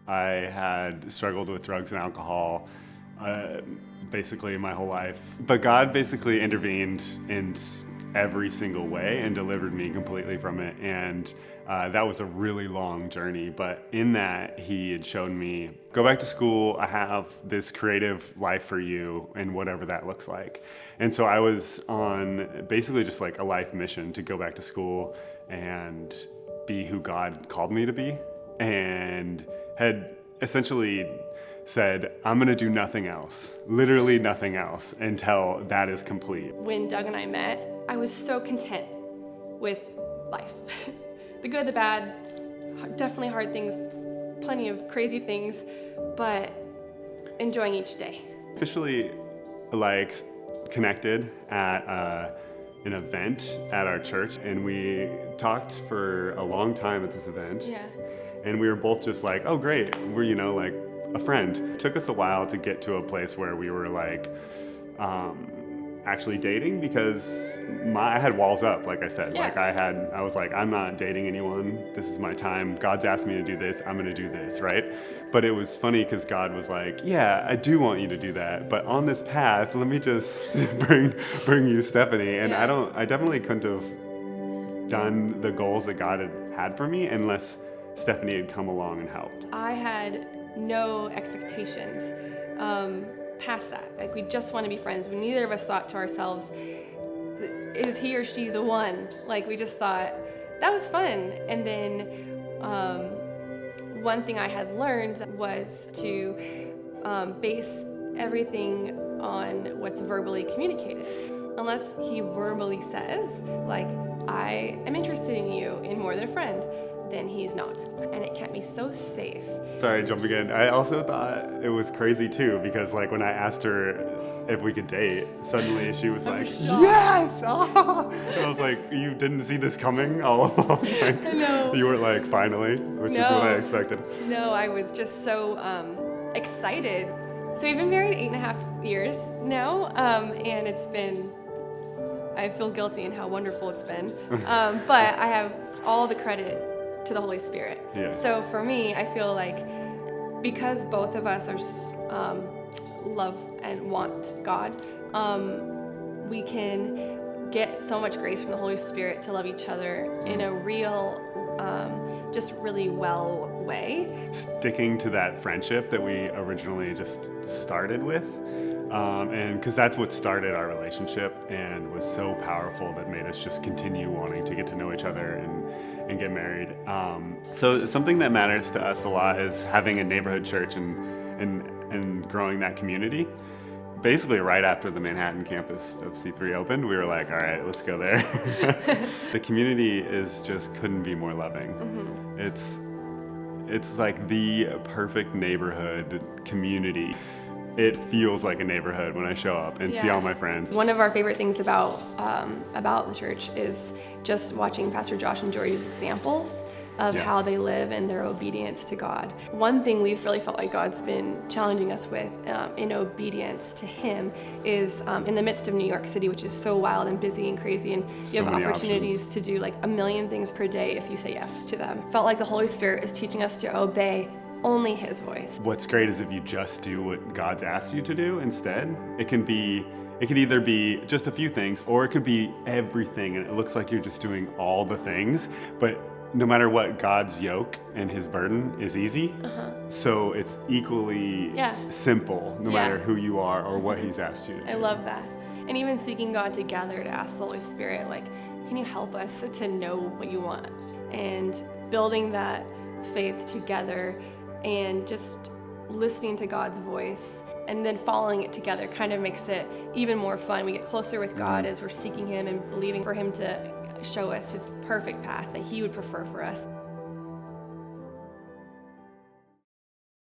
I had struggled with drugs and alcohol basically my whole life. But God basically intervened in every single way and delivered me completely from it. And that was a really long journey. But in that, He had shown me, go back to school. I have this creative life for you, and whatever that looks like. And so I was on basically just like a life mission to go back to school and be who God called me to be, and had essentially said, I'm gonna do nothing else, literally nothing else, until that is complete. When Doug and I met, I was so content with life. The good, the bad, definitely hard things, plenty of crazy things, but enjoying each day. Officially, connected at an event at our church, and we talked for a long time at this event. Yeah. And we were both just like, oh great, we're like a friend. It took us a while to get to a place where we were actually dating, because I had walls up, like I said. Yeah. I was like, I'm not dating anyone. This is my time. God's asked me to do this. I'm gonna do this, right? But it was funny because God was like, yeah, I do want you to do that, but on this path, let me just bring you Stephanie. And Yeah. I definitely couldn't have done the goals that God had for me unless Stephanie had come along and helped. I had no expectations past that. Like, we just want to be friends. We neither of us thought to ourselves, is he or she the one? Like, we just thought that was fun. And then one thing I had learned was to base everything on what's verbally communicated. Unless he verbally says, like, I am interested in you in more than a friend, then he's not. And it kept me so safe. Sorry, jumping in. I also thought it was crazy too, because when I asked her if we could date, suddenly she was like, yes! Ah! And I was like, you didn't see this coming all along? No. You weren't like, finally, which is what I expected. No, I was just so excited. So we've been married 8.5 years now, and it's been, I feel guilty in how wonderful it's been, but I have all the credit to the Holy Spirit. Yeah. So for me, I feel like because both of us are love and want God, we can get so much grace from the Holy Spirit to love each other in a real, just really well way. Sticking to that friendship that we originally just started with, and because that's what started our relationship and was so powerful that made us just continue wanting to get to know each other and get married. So something that matters to us a lot is having a neighborhood church and growing that community. Basically, right after the Manhattan campus of C3 opened, we were like, all right, let's go there. The community couldn't be more loving. Mm-hmm. It's like the perfect neighborhood community. It feels like a neighborhood when I show up and see all my friends. One of our favorite things about the church is just watching Pastor Josh and Jordy's examples of how they live and their obedience to God. One thing we've really felt like God's been challenging us with in obedience to Him is in the midst of New York City, which is so wild and busy and crazy, and you have opportunities to do like 1 million things per day if you say yes to them. Felt like the Holy Spirit is teaching us to obey only His voice. What's great is if you just do what God's asked you to do instead. It can either be just a few things, or it could be everything, and it looks like you're just doing all the things, but no matter what, God's yoke and His burden is easy. So it's equally simple, no matter who you are or what He's asked you to do. I love that. And even seeking God together to ask the Holy Spirit, like, can you help us to know what you want? And building that faith together and just listening to God's voice and then following it together kind of makes it even more fun. We get closer with God as we're seeking Him and believing for Him to show us His perfect path that He would prefer for us.